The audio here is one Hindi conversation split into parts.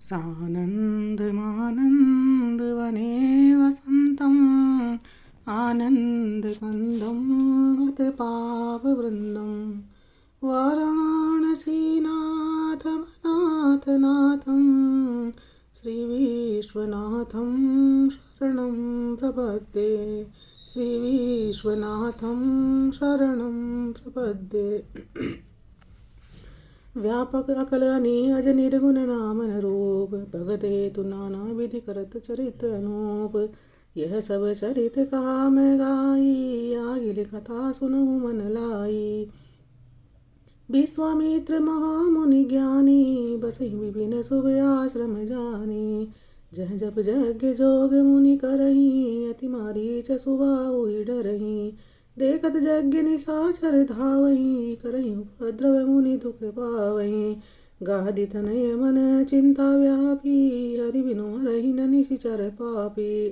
सानन्दमानन्दवने वसन्तम् आनन्दकन्दं हतपापवृन्दं वाराणसीनाथमनाथनाथं श्रीविश्वनाथं शरणं प्रपद्ये श्रीविश्वनाथं शरणं प्रपद्ये। व्यापक अकल अनि अज निर्गुण नामन रूप भगते तु नाना विधि करत चरित्र अनूप। यह सब चरित कहा मैं गाई आगिल कथा सुनहु मन लाई। विश्वामित्र महामुनि ज्ञानी बसहि विपिन शुभ आश्रम जानी। जह जप यज्ञ जोग मुनि करही अति मारीच सुबाहुहि डरही। देखत यज्ञ निशाचर धावही करही उपद्रव मुनि दुख पावही। गादि तनय मन चिंता व्यापी हरि बिनु हरहि न निशिचर पापी।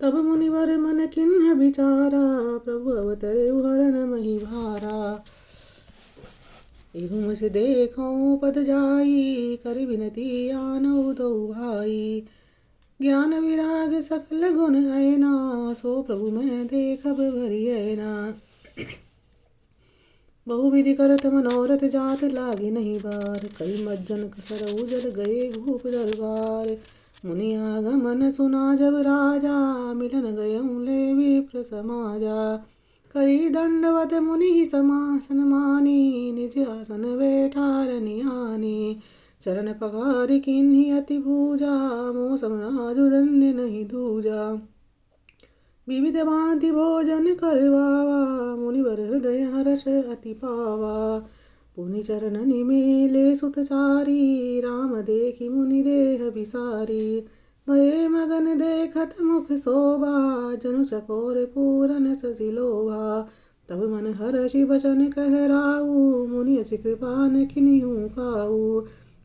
तब मुनिवर मन किन्ह विचारा प्रभु अवतरे हरण मही भारा। एहुम से देखो पद जाई कर विनती आनौ दो भाई। ज्ञान विराग सकल गुण ऐना सो प्रभु मैं देखब भरियना। बहुविधि करत मनोरथ जात लागे नहीं बार। कई मज्जन कसरऊ जल गए भूप दरबार। मुनि आगमन सुना जब राजा मिलन गयऊँ ले विप्र समाजा। कई दंडवत मुनि समासन मानी निज आसन बैठारनि आनी। चरण पखारि किन्हि अति पूजा मौसम आजु धन्य नहीं दूजा। विविध भांति भोजन करवावा मुनिवर हृदय हर्ष अति पावा। पुनि चरण निमेले सुतचारी राम देखि मुनि देह विसारी। भये मगन देखत मुख शोभा जनु चकोर पूरन सजिलोभा। तब मन हर्षि वचन कहराऊ मुनि असी कृपा न किन्हु काऊ।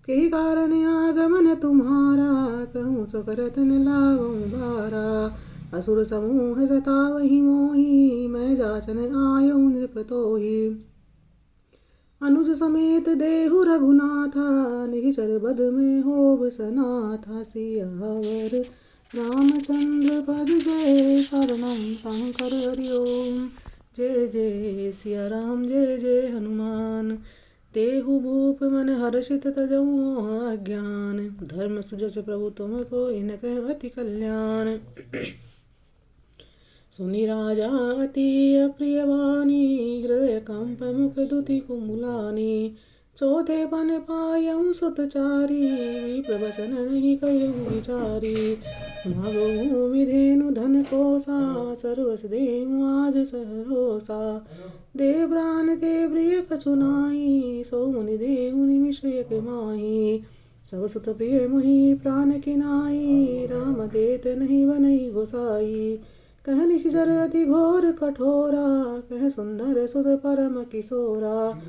कई कारण आगमन तुम्हारा कहूँ सो करत न लावऊँ बारा। असुर समूह सतावहि मोहि मैं जाचन आयौ नृपतोहि। अनुज समेत देहु रघुनाथा निहिचर बद में होब सनाथा। सियावर रामचंद्र पद जय शरणं शंकर हरि ओम। जय जय सिया राम जय जय हनुमान। तेहु भूप मन हर्षित तजऊ मोह अज्ञान। धर्म सुजस प्रभु तुम को इनक अति कल्याण। सुनि राजा अति अप्रिय वाणी हृदय कंप मुख दुति कुमुलानी। चौथे पन पायऊ सुतचारी विप्र वचन नहीं कयऊ विचारी। मागऊ विधेनु धन कोसा सर्वस देहु आज सहरोसा। देव प्राण ते प्रिय कछु नाहि सो मुनि देहु निमिष एक माहि। सब सुत प्रिय मोहि प्राण किनाई राम देत नहीं बनई गोसाई। कह निशिचर अति घोर कठोरा कह सुंदर सुत परम किशोरा।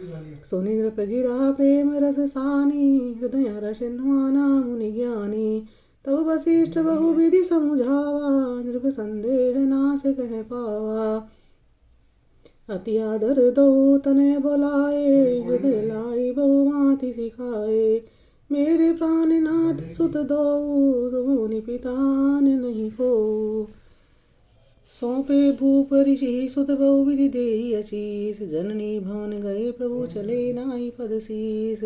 सुनि नृप गिरा प्रेम रस सानी हृदय हर्ष नुआना मुनि ज्ञानी। तब वशिष्ठ बहु विधि समुझावा नृप संदेह नाश कह पावा। अति आदर दो तनय बोलाए हृदय लाई बहु भांति सिखाए। मेरे प्राणनाथ सुत दो तुम मुनि पितान नहीं को। सौंपे भूप ऋषि सुत बहु विधि देहि असीस। जननी भवन गए प्रभु चले नाहि पद शीस।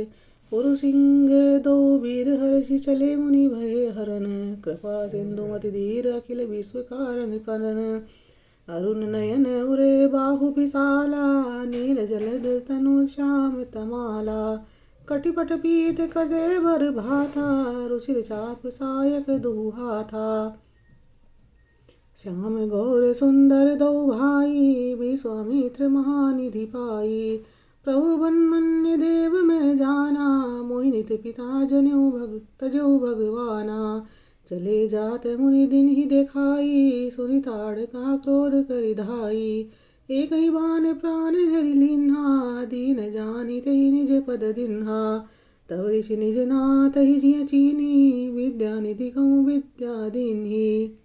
पुरुसिंह दो वीर हर्षि चले मुनि भय हरन। कृपा सिंधु मति धीर अखिल विश्व कारण करन। अरुण नयन उरे बाहु विशाला नील जलद तनु श्याम तमाला। कटिपट पीत कजे बर भाथा रुचिर चाप सायक दुहा था। श्याम गौर सुंदर दो भाई विश्वामित्र महानिधि पाई। प्रभु बनमन्य देव में जाना मोहिनित पिता तजऊ भगवाना। चले जात मुनि दिन ही देखाई सुनि ताड़ का क्रोध करि धाई। एक ही बान प्राण हरि लीन्हा दीन जानी तहि निज पद दिन्हा। तब ऋषि निज नाथ ही जिय चीनी विद्या निधि कहूँ विद्या दीन्ही।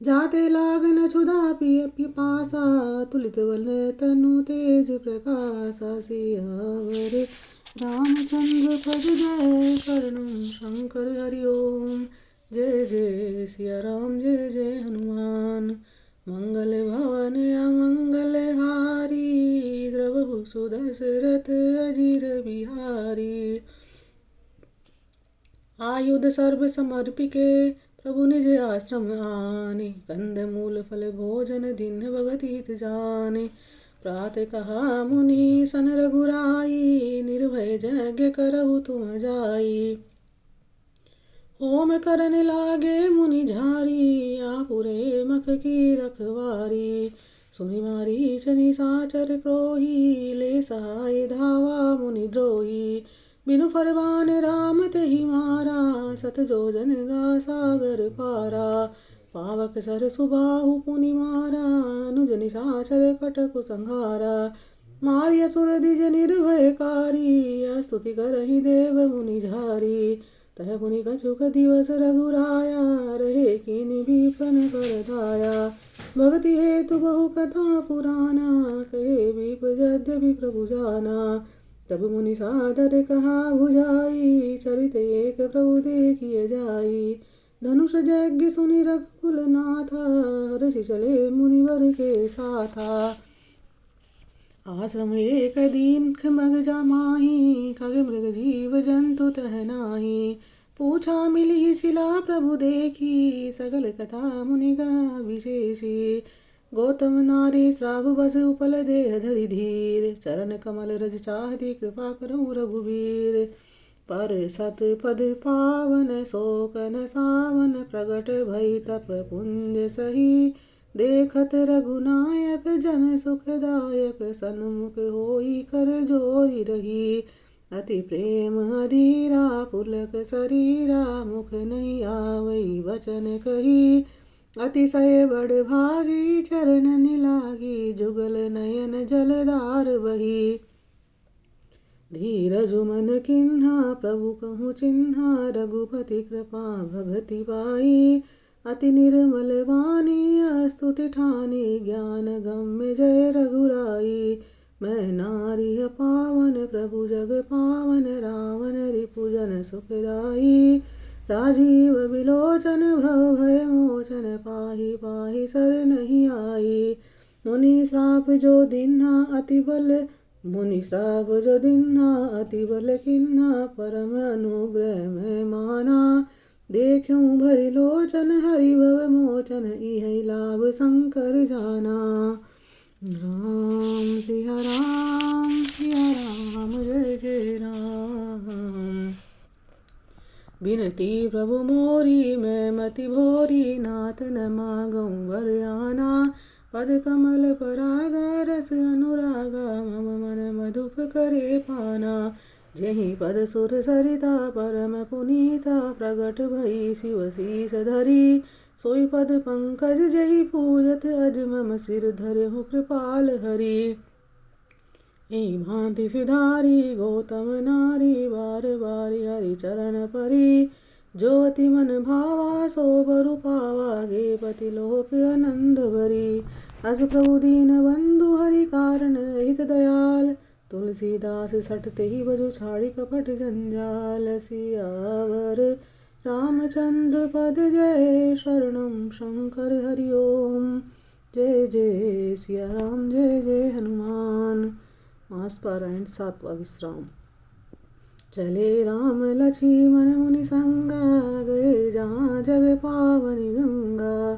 जाते लागन क्षुधा पिय पिपासा तुलित बल तनु तेज प्रकाशा। सियावर रामचंद्र पद जय शरणं शंकर हरि ओम। जय जय सिया राम जय जय हनुमान। मंगल भवन अमंगल हारी द्रवहु सुदशरथ अजीर बिहारी। आयुध सर्व समर्पिके प्रभु निज आश्रम आने। कंद मूल फल भोजन दिन भगत हित जाने। प्रातः कहा मुनि सन रघुराई निर्भय यज्ञ करहु तुम जाई। होम करने लागे मुनि झारी आपुरे मख की रखवारी। सुनि मारीच निशाचर क्रोही ले सहाय धावा मुनि द्रोही। बिनु फरमान राम तहि मारा सत जोजन गा सागर पारा। पावक सर सुबाहु पुनि मारा अनुज निशाचर कटकु संहारा। मार्य सुर द्विज निर्भयकारी स्तुति करहि देव मुनि झारी। तह पुनि कछुक दिवस रघुराया रहे किनि विपिन परदाया। भगति हेतु बहु कथा पुराना कहे विप यद्यपि प्रभु जाना। तब मुनि सादर कहा भुजाई चरित एक प्रभु देखिए जाई। धनुष यज्ञ सुनि रघुकुल नाथा हर्षि चले मुनिवर के साथा। आश्रम एक दीन मग जमाही खग मृग जीव जंतु तह नाही। पूछा मिली शिला प्रभु देखी सगल कथा मुनि गा विशेषी। गौतम नारी श्राव बस उपल देह धरि धीर। चरण कमल रज चाहती कृपा करहु रघुवीर। पर सत पद पावन शोकन सावन प्रगट भई तप पुंज सही। देखत रघुनायक जन सुखदायक सन्मुख होई कर जोरी रही। अति प्रेम अधीरा पुलक शरीरा मुख नहीं आवई वचन कही। अतिशय बड़ भागी चरण निलागी जुगल नयन जलधार वही। धीरज मन किन्हा प्रभु कहूँ चिन्हा रघुपति कृपा भगति पाई। अति निर्मल वाणी स्तुति ठानी ज्ञान गम्य जय रघुराई। मैं नारी पावन प्रभु जग पावन रावण रिपुजन सुखदाई। राजीव विलोचन भव भय मोचन पाहि पाहि सर नहीं आई। मुनि श्राप जो दिन्हा अति बल मुनि श्राप जो दिन्हा अति बल किन्हा परम अनुग्रह में माना। देखूं भरि लोचन हरि भव मोचन इह लाभ शंकर जाना। राम सिया राम जय जय राम। बिनती प्रभु मोरी मैं मति भोरी नाथ न मागऊं वर आना। पद कमल परागा रस अनुरागा मम मन मधुप करे पाना। जेहि पद सुर सरिता परम पुनीता प्रगट भई शिव शीस धरी। सोई पद पंकज जहि पूजत अज मम सिर धरहु कृपाल हरि। एहि भांति सिधारी गौतम नारी बार बारी हरि चरण परी। जो अति मन भावा सो बरु पावा गे पति लोक आनंद भरी। अस प्रभु दीन बंधु हरि कारण हित दयाल। तुलसीदास सटते ही बजु छाड़ी कपट जंजाल। सियावर रामचंद्र पद जय शरणं शंकर हरि ओम। जय जय सिया राम जय जय हनुमान। मास पारायण 7वां विश्राम। चले राम लक्ष्मण मुनि संगा गए जहाँ जग पावनी गंगा।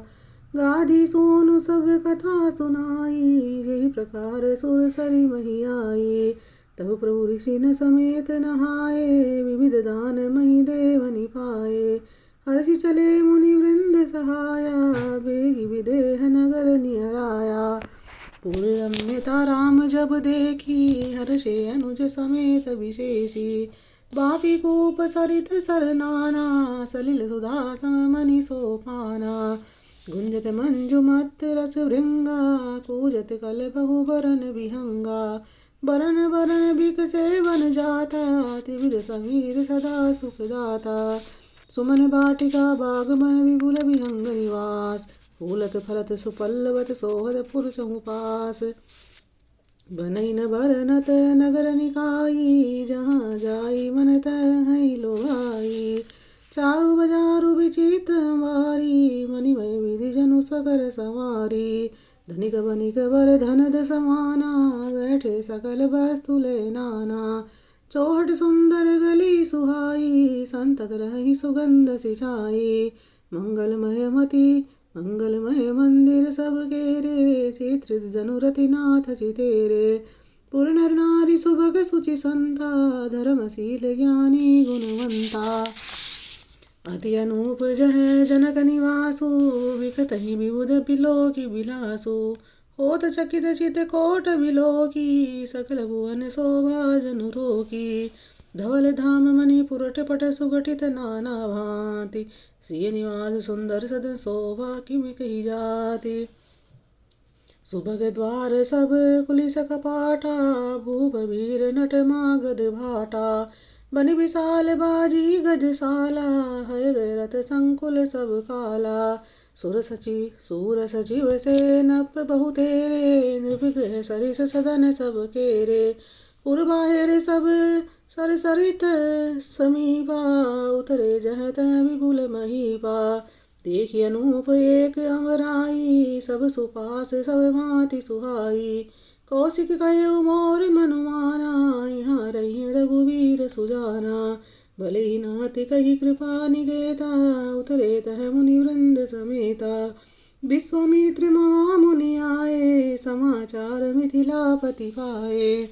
गाधी सोनु सब कथा सुनाई जेहि प्रकार सुर सरी मही आई। तब प्रभु ऋषि न समेत नहाए विविध दान मही देवनि पाए। हर्षि चले मुनि वृंद सहाया बेगी विदेह नगर निहराया। पूर्ण रम्यता राम जब देखी हर्षे अनुज समेत विशेषी। बापी कूप सरित सरनाना सलिल सुधा सम मनि सोपाना। गुंजत मंजुमत रस भृंगा कूजत कल बहु बरन विहंगा। बरन बरन बिक से बन जाता त्रिविध समीर सदा सुखदाता। सुमन बाटिका बागमन विपुल विहंग निवास। फूलत फलत सुपल्लवत सोहत पुर चहुपास। बनई न बरनत नगर निकाई, जहाँ जाई मन तहै लोभाई। चारु बजारु विचित्र मारी, मणिमय विधि जनु सकर संवारी। धनिक बनिक बर धनद समाना, बैठे सकल वस्तु ले नाना। चौहट सुंदर गली सुहाई, संतत रही सुगंध सिंचाई। मंगलमय मति मंगलमय मंदिर सब केरे, चित्रित जनुरति नाथ चितेरे। पुर नर नारी सुभग सुचि संता, धर्मशील ज्ञानी गुणवंता। अति अनूप जह जनक निवासु, विकतहि विबुध बिलोकी बिलासु। होत चकित चित कोट बिलोकी, सकल भुवन शोभा जनु रोकी। धवल धाम मणि पुरट पट सुगठित नाना भांति, सिय निवास सुंदर सदन शोभा किम कही जाति। सुभग द्वार सब कुलिस कपाटा, भूप वीर नट मागध भाटा। बन विशाल बाजी गजशाला, है गए रथ संकुल सब काला। सूर सचिव से नप बहुतेरे, नृविग्रह सरिस सदन सब केरे। पुर बाहिर सब सरसरित समीपा, उतरे जह तह विपुल महीपा। देखि अनूप एक अमराई, सब सुपास सब भांति सुहाई। कौशिक कयउ मोर मनुमाना, यहाँ रही रघुवीर सुजाना। भले ही नाति कही कृपा निकेता, उतरे तह मुनि वृंद समेता। विश्वामित्र महामुनि आए, समाचार मिथिलापति पाए।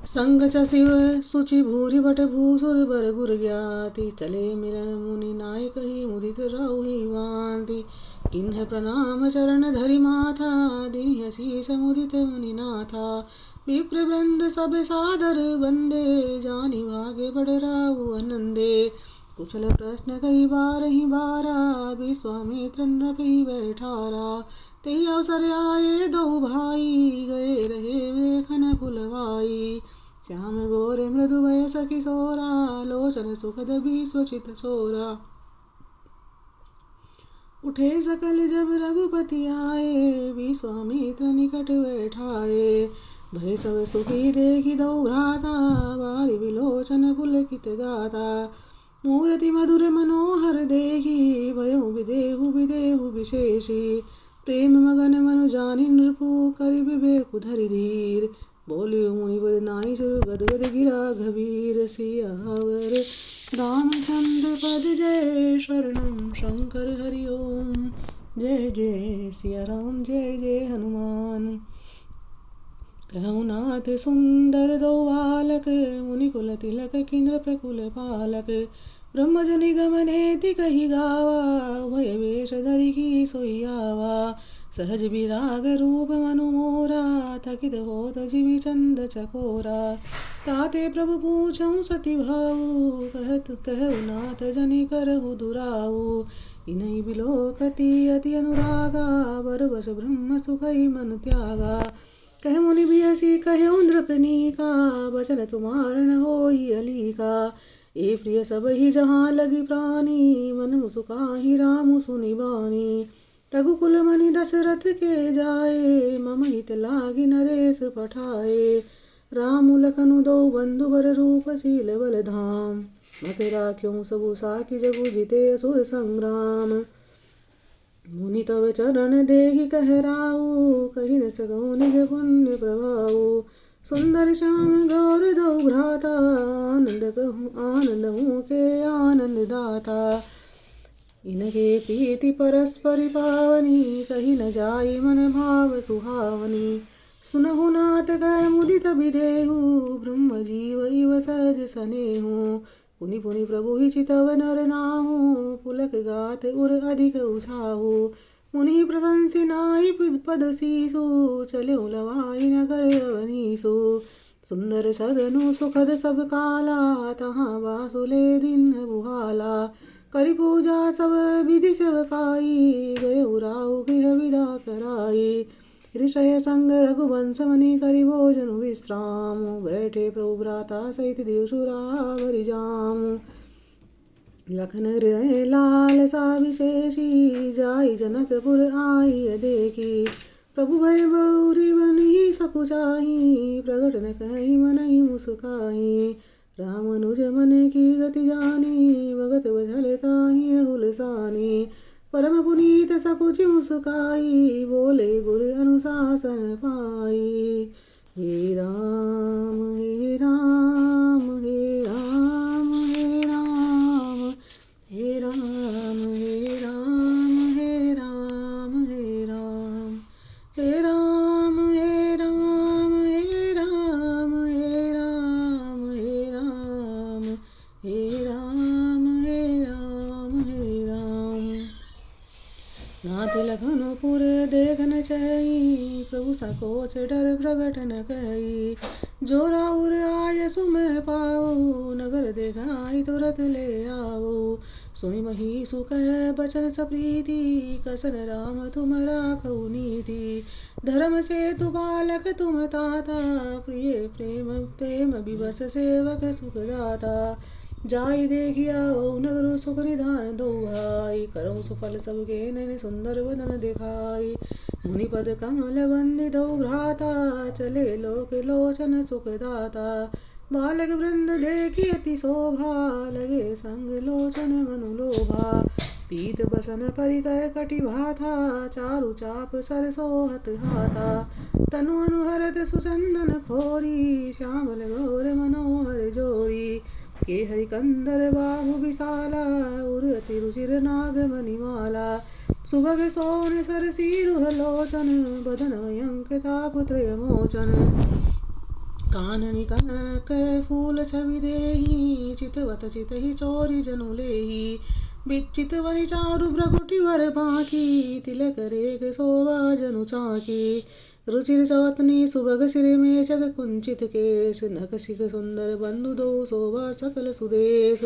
संग शिव सुचि भूरि बट भूसुर बर गुर ज्ञाति। चले मिलन मुनि नायक ही, मुदित राहुहि वांति। किन्ह प्रणाम चरण धरि माथा, दीन्ह शीस मुदित मुनि नाथा। विप्र वृंद सब सादर वंदे, जानि भागे बड़ राहु आनंदे। कुशल प्रश्न कई बारहि बारा, विश्वामित्र नृपि बैठारा। ते अवसर आए दो भाई, गए रहे वेखन फुलवाई। श्याम गोर मृदु वयस किशोरा, लोचन सुखद विश्वचित सोरा। उठे सकल जब रघुपति आए, विश्वामित्र निकट बैठाए। भय सब सुखी देखि दो भ्राता, बारि विलोचन पुलकित गाता। मूर्ति मधुर मनोहर देखी, भयउ विदेहु विदेहु विशेषी। प्रेम मगन मनु जानि नृपु, करि विवेकु धरि धीर। बोलियो मुनिवर नाई सुर गदगद गिरा गंभीर। सियावर रामचंद्र पद जय, शरणम शंकर हरि ओम। जय जय सिया राम, जय जय हनुमान। कहु नाथ सुंदर दो बालक, मुनि कुल तिलक की नृप कुल पालक। ब्रह्मजनि गमनेति कही गावा, भय वेश धरि की सोई आवा। सहज विराग रूप मनु मोरा, थकित होत जिमि चंद चकोरा। ताते प्रभु पूछऊँ सती भाऊ, कहु नाथ जनि करहु दुराऊ। इनहि बिलोकति अति अनुरागा, बरबस ब्रह्म सुखई मन त्यागा। कह मुनि बियसी कहु नृपनीका, बचन तुम्हार न होई अलीका। ए प्रिय सब ही जहाँ लगी प्राणी, मन मुसुकाहि राम सुनि बानी। रघुकुल मनि दशरथ के जाए, मम हित लागी नरेश पठाए। राम लखनु दो बंधु बर रूप, शील बल धाम। मते राख्यों सबु साखी, जगु जिते असुर संग्राम। मुनि तव चरण देहि कह राहु, कहि न सकहुँ निज पुण्य प्रभाऊ। सुंदर श्याम गौर दो भ्राता, आनंद कहूँ आनंद हूँ के आनंद दाता। इनके प्रीति परस्पर पावनी, कही न जाई मन भाव सुहावनी। सुनहु नाथ कह मुदित विधेहु, ब्रह्म जीव इव सहज सनेहु। पुनि पुनि प्रभु ही चितव नर नाहु, पुलक गात उर अधिक उछाहु। मुनि प्रशंसि नाहि पद शीसु, चले लवाई नगर अवनीसु। सुंदर सदनु सुखद सब काला, तहाँ बासुले दिन बुहाला। करि पूजा सब विधि सेवकाई, गए राहु गृह विदा कराई। ऋषय संग रघुवंश मनि करि भोजन विश्राम, बैठे प्रभु भ्राता सहित दिवसुरा भरि जाम। लखन हृदय लाल सा विशेषी, जाई जनकपुर आई देखी। प्रभु भय बौरी बनी सकुचाही, प्रगट न कहीं मनहि मुस्काही। राम अनुज मन की गति जानी, भगत बझल ताहि हुलसानी। परम पुनीत सकुचि मुस्काई, बोले गुर अनुशासन पाई। हे राम हे राम हे राम हे राम, हे राम हे राम हे राम हे राम, हे राम हे राम हे राम हे राम हे राम, हे राम हे राम हे राम। नाथ लखनपुर देखन चही, प्रभु सकोच डर प्रगट न कही। जो राउर आय सुमह पाओ, नगर देखाई तुरत ले आओ। सुनि मही सुकह बचन सप्रीति, कसन राम तुम राखऊ नीति। धर्म से तु बालक तुम ताता, प्रिय प्रेम प्रेम विवश सेवक सुखदाता। जाई देखिया नगरु सुख निधान दो भाई, करऊ सुफल सबके नैन सुंदर वदन दिखाई। मुनिपद कमल वंदित भ्राता, चले लोक लोचन सुखदाता। बालक वृंद देखी अति शोभा, लगे संग लोचन मनु लोभा। पीत बसन परिकर कटि भाथा, चारु चाप सरसोहत हाथा। तनु अनुहरत सुचंदन खोरी, श्यामल गौर मनोहर जोरी। के हरि कंदर बाहु विशाला, उर अति रुचिर नाग मणिमाला। सुभग सोन सरसी रुह लोचन, बदन मयंक ताप त्रय मोचन। काननि कनक फूल छवि देहि, चितवत चितहि चोरी जनु लेहि। बिच्चित वनि चारु भ्रकुटि वर बांकी, तिलक रेख शोभा जनु चाकी। रुचिर चवतनी सुभग सिर में जग कुंचित केस, नख सिख सुंदर बंधु दो शोभा सकल सुदेश।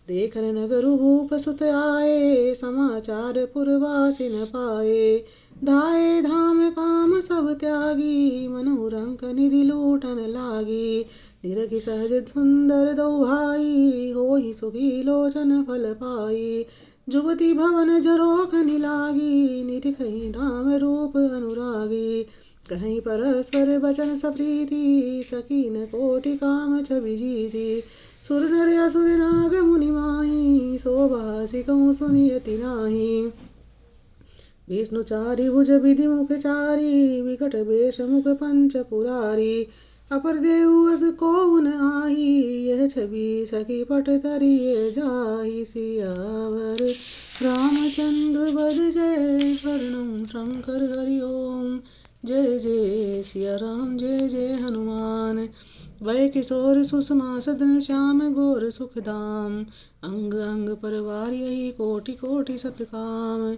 देखन नगरु भूप सुत आए, समाचार पुरवासी न पाए। धाये धाम काम सब त्यागी, मनहु रंक निधि लूटन लागी। निरखि सहज सुंदर दो भाई, होहि सुखी लोचन फल पाई। जुवती भवन जरोखनि लागी, निरखहि राम रूप अनुरागी। कहीं परस्पर वचन सप्रीति, सकीन कोटि काम छवि जीति। सुर नर असुर नाग मुनि माही, शोभा सिकहु सुनि अति नाही। विष्णु चारि भुज विधि मुख चारि, विकट वेश मुख पंच पुरारी। अपर देहु अस कोउ न आही, यह छवि सखी पट तरिये जाहि। सियावर रामचंद्र बद जय, शरणं शंकर हरि ओम। जय जय सिया राम जय जय हनुमान। वै किशोर सुषमा सदन श्याम गोर सुखदाम। अंग अंग परवार यही कोटि कोटि सतकाम।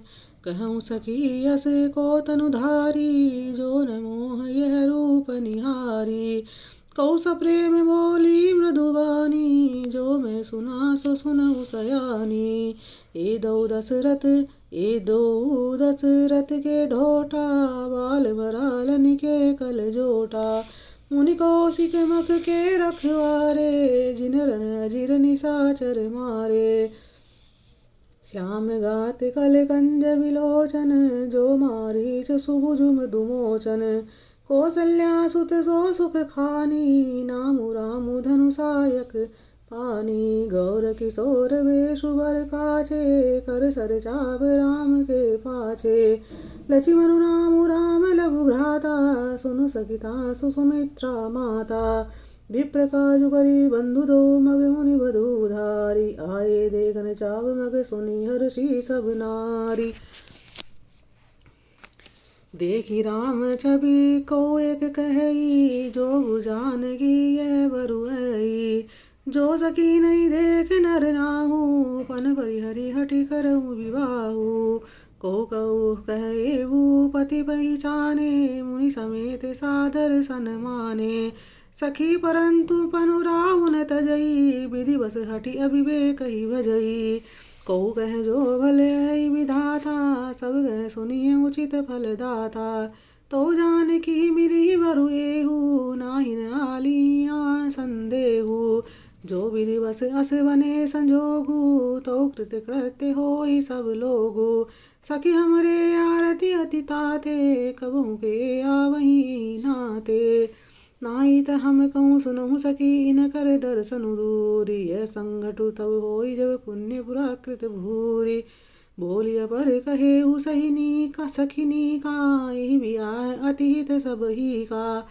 कहूँ सखी यस को तनुधारी, जो न मोह यह रूप निहारी। कौस प्रेम बोली मृदुवानी, जो मैं सुना सो सुनहु सयानी। ए दो दशरथ के ढोटा, बाल बरालन के कल जोटा। मुनि कौशिक मख के रखवारे, जिन रन अजिर निशाचर मारे। श्याम गात कल कंज विलोचन, जो मारीच सुभुज मधुमोचन। कौसल्या सुत सो सुख खानी, नामु रामु धनुषायक पानी। गौर किशोर वेशु वर काछे, कर सर चाप राम के पाछे। लक्ष्मणु नामु राम लघु भ्राता, सुनु सखिता सुमित्रा माता। विप्र काजु करी बंधु दो, मग मुनि बधु धारी। आए देखन चाव मग सुनि हर्षि सब नारी। देखी राम छवि को एक कही, जो जानकी यह बरु आई। जो सकी नहीं देख नर नाहु, पन परिहरि हठि करहु विवाहु। को कहु कहेबु पति पहचाने, मुनि समेत सादर सन्माने। सखी परंतु पनु राहु न तजई, विधि बस हठि अविवेक ही भजई। को कह जो भले है विधाता, सब गह सुनिए उचित फल दाता। तो जानकी मिली बरु एहु, नाहि न आलिया संदेहु। जो विधि बस अस बने संजोगु, तो कृत कृत्य होई सब लोगु। सखी हमरे आरती अति ताते, कबहू के आवही नाते। नाई त हम कहूँ सुनहु सकी, न कर दर्शनु दूरी। यह संगठु तब होई, जब पुण्य पुराकृत भूरी। बोलिय पर कहे सहिनी का सखिनी का, यही भी आय अति हित सब ही का।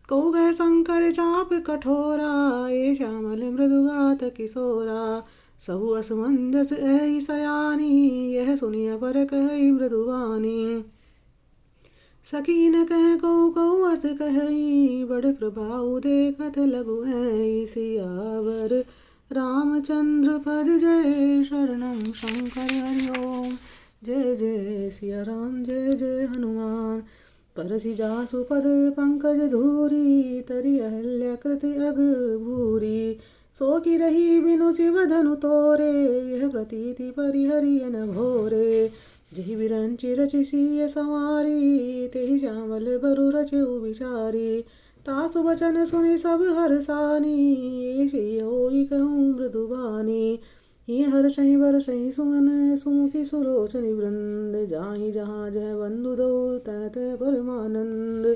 कहु गए शंकर चाप कठोरा, ये श्यामल मृदुगात किशोरा। सबु असमंजस ऐ सयानी, यह सुनिय पर कहि मृदुवानी। सखी न कह कहु अस कहि, बड़ प्रभाव देखत लघु है। सियावर रामचंद्र पद जय, शरणम शंकर हरि ओम। जय जय सिया राम, जय जय हनुमान। परसि जासु पद पंकज धूरी, तरि अहल्या कृति अग भूरी। सो की रही बिनु शिव धनु तोरे, यह प्रतीति परिहरियन भोरे। जहि विरंचि रचि सिय संवारी, तेहि श्यामल बरु रचउ विचारी। तासु वचन सुनि सब हरसानी, ऐसी होई कहूँ मृदुबानी। हिय हर्षहि बरषहि सुमन, सुमुखी सुलोचनि वृंद। जाहि जहाँ जह बंधु दो, तह तह परमानंद।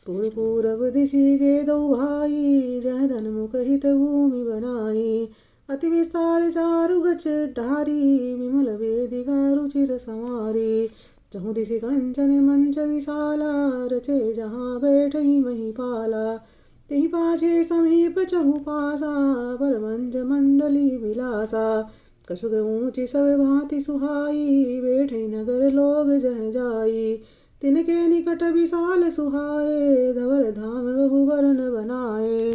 पुर पूरब दिशि गे दो भाई, जह धन मुख हित भूमि बनाई। अति विस्तार चारु गच ढारी, विमल वेदिका रुचिर समारी। जहु दिशि कंचन मंच विशाला, रचे जहाँ बैठई महिपाला। तेहि पाछे समीप चहुपासा, परमंच मंडली विलासा। कछुक ऊँची सब भांति सुहाई, बैठई नगर लोग जह जाई। तिनके निकट विशाल सुहाए, धवल धाम बहु वर्ण बनाए।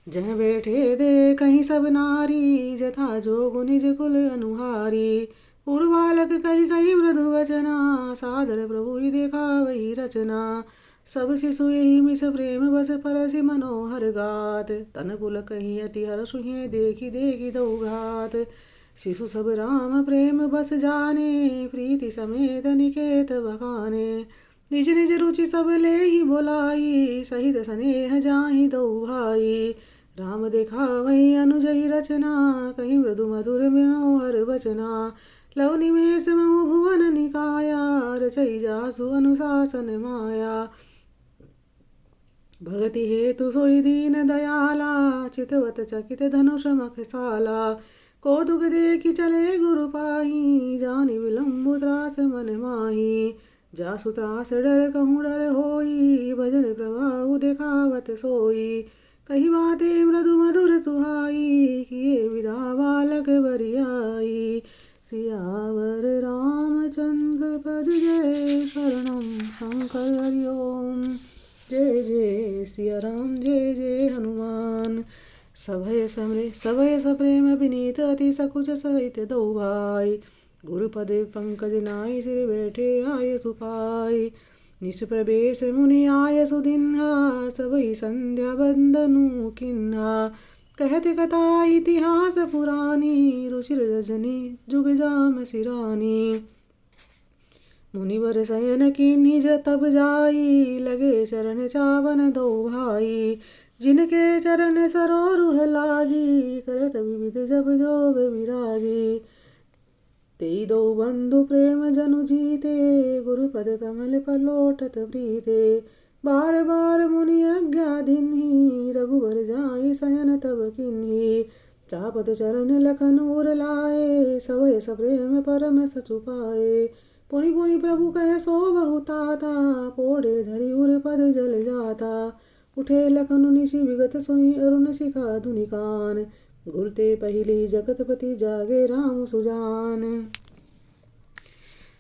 जह बैठे दे कहीं सब नारी, जथा जोगु निज कुल अनुहारी। पूर्वालक कही कही मृदु वचना, सादर प्रभु ही देखा वही रचना। सब शिशु यही मिस प्रेम बस, परसि मनोहर गात। तन पुल कहीं अति हर्षुहे, देखी देखी दो घात। शिशु सब राम प्रेम बस जाने, प्रीति समेत निकेत बखाने। निज निज रुचि सब ले ही बोलाई, सहित स्नेह जाहि दो भाई। राम देखा वही अनुजहि रचना, कहीं मृदु मधुर मनोहर बचना। लव निमेष महु भुवन निकाया, रचई जासु अनुशासन माया। भगति हेतु सोई दीन दयाला, चितवत चकित धनुष मखसाला। कौतुक देखि चले गुरु पाही, जानि विलंबु त्रास मन माही। जासु त्रास डर कहूँ डर होई, भजन प्रभाव देखावत सोई। कही बातें मृदु मधुर सुहाई, किए विधा बालक बरियाई। सियावर रामचंद्र पद जय, शरणम शंकर हरि ओम। जय जय सिया राम, जय जय हनुमान। सभय सप्रेम विनीत, अति सकुच सहित दो भाई। गुरुपद पंकज नाई, सिर बैठे आय सुपाई। निस प्रवेश मुनि आय सुदिन्हा, सबई संध्या बंदनु किन्हा। कहते कथा इतिहास पुरानी, रुचिर रजनी जुग जाम सिरानी। मुनिवर शयन कीन्ही तब जाई, लगे चरण चावन दो भाई। जिनके चरण सरोरुह लागी, करत विविध जब जोग विरागी। तेई दो बंधु प्रेम जनु जीते, गुरुपद कमल पर लोटत प्रीते। बार बार मुनि आज्ञा दिन्ही, रघुवर जाई शयन तब किन्ही। चापत चरण लखन उर लाए, सभय सप्रेम परम सचुपाए। पुनि पुनि प्रभु कह सो बहुताता, पोड़े धरि उर पद जल जाता। उठे लखनु निशि विगत सुनि, अरुण शिखा धुनि कान। घुरते पहली जगतपति, जागे राम सुजान।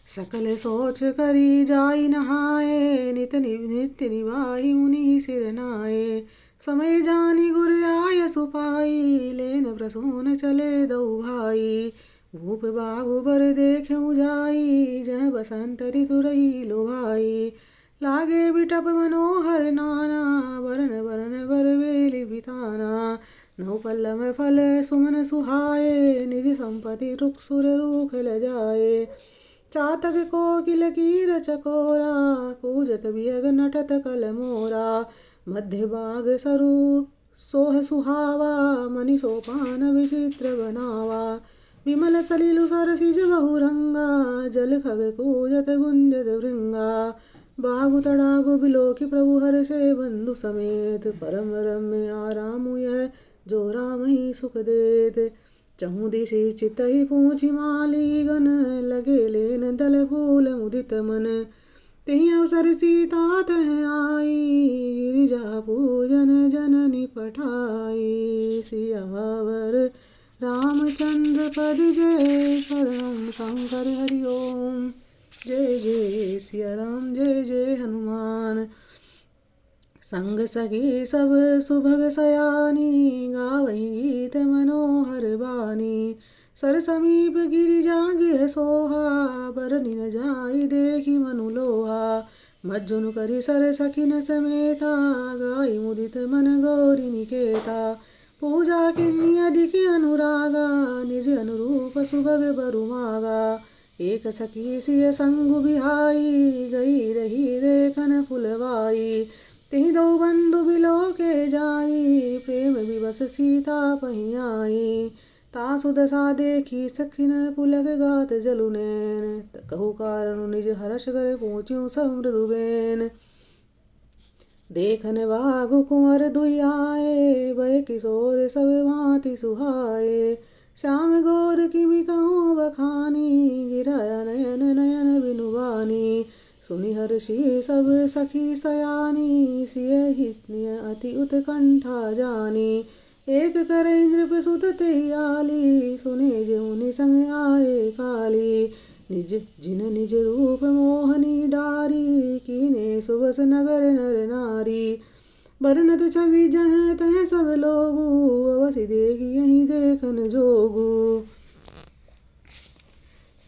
सकल सोच करी जाई नहाए, नित्य निवाहि मुनि सिर नाए। समय जानी गुर आय सुपाई, लेन प्रसून चले दो भाई। भूप बागु बर देखें जाई, जह बसंत ऋतु रही लो भाई। लागे बिटप मनोहर नाना, वरन वरन बर बेली बिताना। नौ पल्लव फल सुमन सुहाए, निज संपत्ति रुख सुर रूख ल जाए। चातक कोकिल कीर चकोरा, पूजत बियग नटत कल मोरा। मध्य बाग सरू सोह सुहावा मनि सोपान विचित्र बनावा विमल सलिलु सरसिज बहुरंगा जल खग कूजत गुंजत भृंगा बागु तड़ागु बिलोकी प्रभु हर्षे बंधु समेत परम रम्य आरामु यह जो राम ही सुख देत चहु दिशि चितहि पूछि माली गन लगे लेन दल फूल मुदित मन तेहि अवसर सीता तह आई गिरिजा पूजन जननी पठाई सियावर रामचंद्र पद जय शरणम शंकर हरि ओम जय जय सिया राम जय जय हनुमान संग सखी सब सुभग सयानी गावई गीत मनोहर बानी सर समीप गिरिजा गिह सोहा बरनि न जाई देखी मनु लोहा मज्जुनु करि सर सखिन समेता गाई मुदित मन गौरी निकेता पूजा किन्नी अधिक अनुरागा निज अनुरूप सुभग बरुमागा एक सखी सिय संगु बिहाई गई रही देखन फुलवाई तिहि दो बंधु बिलो के जाई प्रेम विवश सीता पही आई तासु दशा देखी सखिन पुलक गात जलु नैन कहु कारण निज हर्ष कर पहुँच्यूं सब मृदुबेन देखन बाघु कुंवर दुई आए भय किशोर सब भांति सुहाए श्याम गौर किमि कहूँ बखानी गिराया नयन नयन बिनुबानी सुनि हर्षि सब सखी सयानी सिय हितनिय अति उत्कंठा जानी एक कर नृप सुत तेहि आली सुने ज्योनि संग आए काली निज जिन निज रूप मोहनी डारी कीने सुबस नगर नर नारी बरनत छवि जह तह सब लोगू अवसि देखी यही देखन जोगू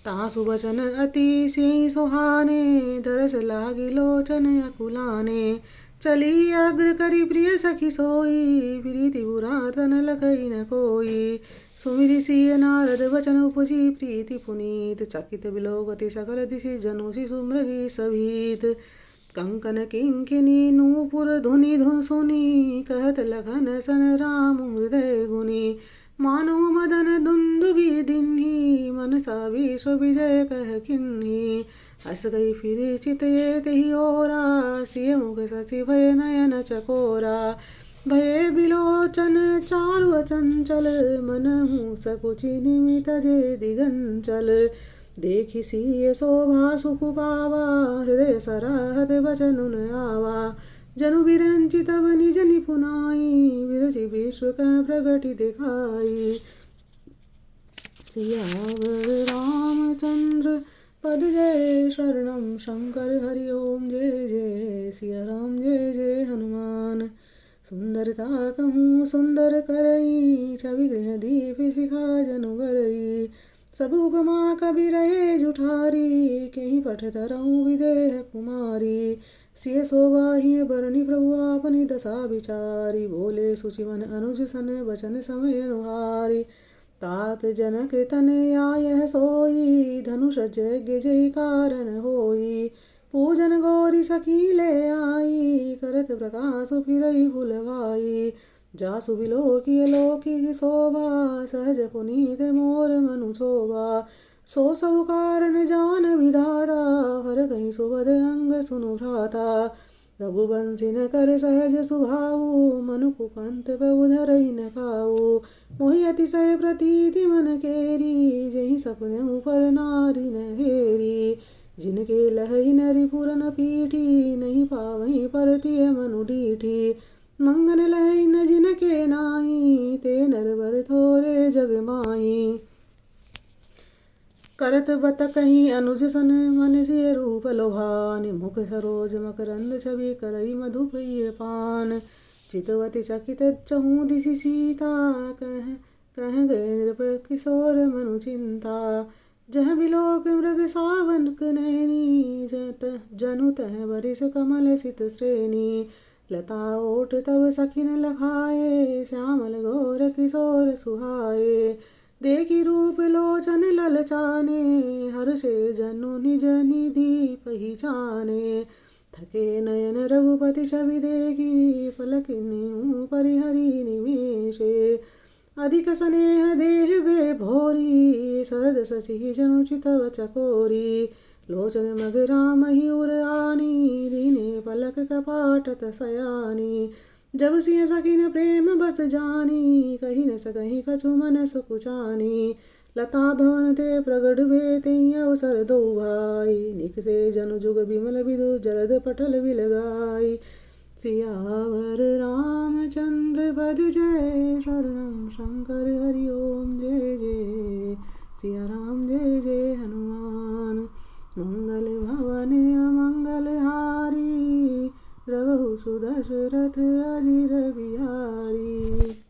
तासु बचन अति से सुहाने दरस लागी लोचन अकुलाने चली अग्र करी प्रिय सखी सोई प्रीति पुरातन लखई न कोई सुमिरि सिय नारद वचन उपजी प्रीति पुनीत चकित बिलोकति सकल दिशि जनुषि सुमृगी सभीत कंकन किंकिनी नूपुर धुनि धु सुनी कहत लखन सन राम हृदय गुनी मानो मदन दुंदुभि दिन्ही मनसा विश्व विजय कह किन्ही हस गई फिर चितये तेहि ओरा सिय मुख सचि भय नयन चकोरा भये बिलोचन चारु अचंचल मनहु सकुचि निमित जे दिगंचल देखि सिय शोभा सुख पावा हृदय सराहत वचन न आवा जनु विरंचि तब निज निपुनाई विरचि विश्व का प्रगति दिखाई सियावर रामचंद्र पद जय शरणम शंकर हरि ओम जय जय सिया राम जय जय हनुमान सुंदरता कहूँ सुंदर करई छवि गृह दीप शिखा जनु बरई सब उपमा कबि रहे जुठारी कहीं पठ तरहूँ विदेह कुमारी सिय शोभाहि बरनि प्रभु आपनि दशा विचारी बोले सुचिमन अनुज सन वचन समय अनुहारी तात जनक तने आयह सोई धनुष यज्ञ जय कारण होई पूजन गौरी सखी ले आई करत प्रकाश फिरई फुलवाई जासु बिलोकी अलौकिक शोभा सहज पुनीत मोर मनु शोभा सो सब कारण जान विधाता हर कहीं सुबद अंग सुनु भ्राता रघुवंशी न कर सहज सुभाऊ मनु कुपंत बहुधरई न खाऊ मोहि अतिशय प्रतीति मन केरी जही सपने ऊपर नारी न हेरी जिनके लहई नरि पुरन पीठी नहीं पावही परतिय मनु डीठी मंगन लहई न जिनके नाई ते नरवर थोरे जग माई करत बत कहीं अनुज सन मन सिय रूप लोभान मुख सरोज मकरंद छवि करई मधुप्रिय पान चितवती चकित चहूँ दिशि सीता कह गए नृप किशोर मनु चिंता जह बिलोक मृग सावक नैनी जनु तह वरिष कमल सित श्रेणी लता ओट तब सखिन लखाए श्यामल गौर किशोर सुहाए देखी रूप लोचन ललचाने हर्षे जनु निज निधि पहिचाने थके नयन रघुपति छवि देखी, पलकिन्हीं परिहरि निमेषे। अधिक स्नेह देह बे भोरी, शरद शशि जनुचित चकोरी। लोचन मग राम ही उर आनी, दीने पलक कपाटत सयानी। जब सिय सकिन प्रेम बस जानी, कही न सकहीं कछु मन सुकुचानी। लता भवन ते प्रगट भे तेहि अवसर दो भाई, निकसे जनु जुग बिमल बिदु जरद पटल बिलगाई। सियावर रामचंद्र पद जय, शरणम शंकर हरि ओम जय जय। सिया राम जय जय हनुमान, मंगल भवन अमंगल हारी। द्रवहु सुदशरथ अजिर बिहारी।